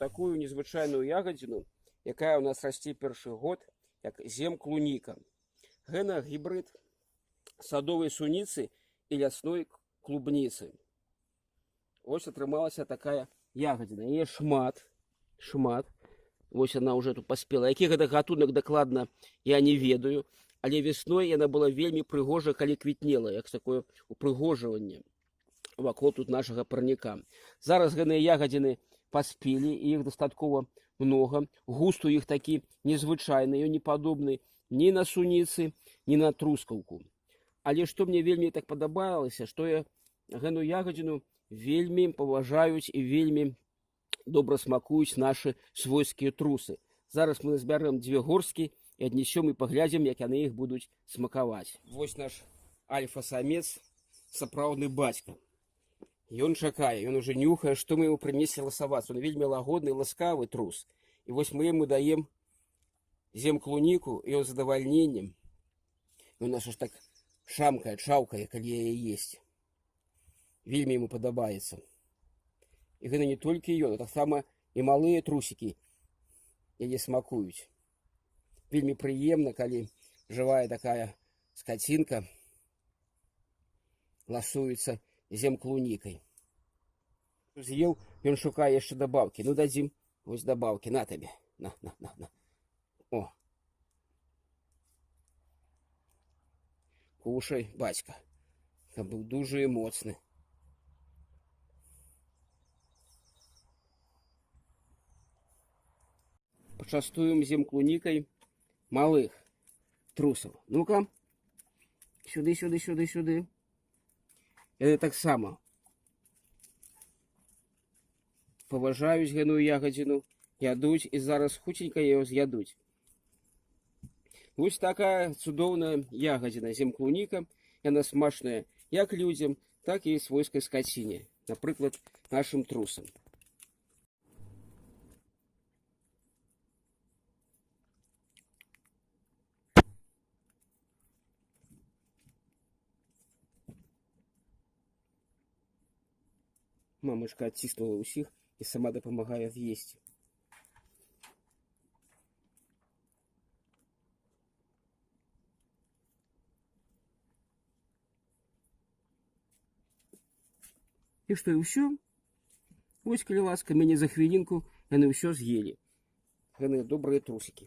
такую незвычайную ягадзіну, якая у нас расце першы год, як земклуніка. Гэта гібрид садовай суніцы і лясной клубніцы. Ось атрымалася такая ягадзіна. Яе шмат. Вось она уже тут паспела. Які гэта гатунак дакладна я не ведаю, але весной яна была вельмі прыгожа, калі квітнела, як такое упрыгожванне вакол тут нашага парніка. Зараз гэтыя ягадзіны паспелі, і іх дастаткова много. Густ у іх такі незвычайны, ён не падобны ні на суніцы, ні на трускаўку. Але што мне вельмі так падабалася, што я гэтую ягадзіну вельмі паважаюць і вельмі добра смакуюць нашы свойскія трусы. Зараз мы збярэм дзве горскі і аднесём і паглядзім, як яны іх будуць смакаваць. Вось наш альфа-самец, сапраўдны бацька. Ён чакае, ён уже нюхае, што мы яму прынеслі ласавацца. Ён вельмі лагодны, ласкавы трус. І вось мы яму даем земклуніку, і ён з задавальненнем. Ён наш аж так шамкае, чаўкае, калі яе есць. Вельмі яму падабаецца. І гэта не толькі ён, а таксама і малыя трусікі яе смакуюць. Вельмі прыемна, калі жывая такая скацінка ласуецца земклунікай. З'еў, ён шукае яшчэ дабаўкі. Ну, дадзім вось дабаўкі. На табе. На. О. Кушай, бацька. Каб быў дужы і моцны. Пачастуем земклунікай малых трусаў. Ну-ка. Сюды. Яны таксама паважаюць гэтую ягадзіну, ядуць і зараз хуценька яе з'ядуць. Вось такая цудоўная ягадзіна земклуніка. Яна смачная як людзям, так і свойскай скаціне. Напрыклад, нашым трусам. Мамачка адціснула ўсіх і сама дапамагае з'есці. І што, і ўсё? Вось, калі ласка, мяне за хвілінку яны ўсё з'елі. Яны добрыя трусікі.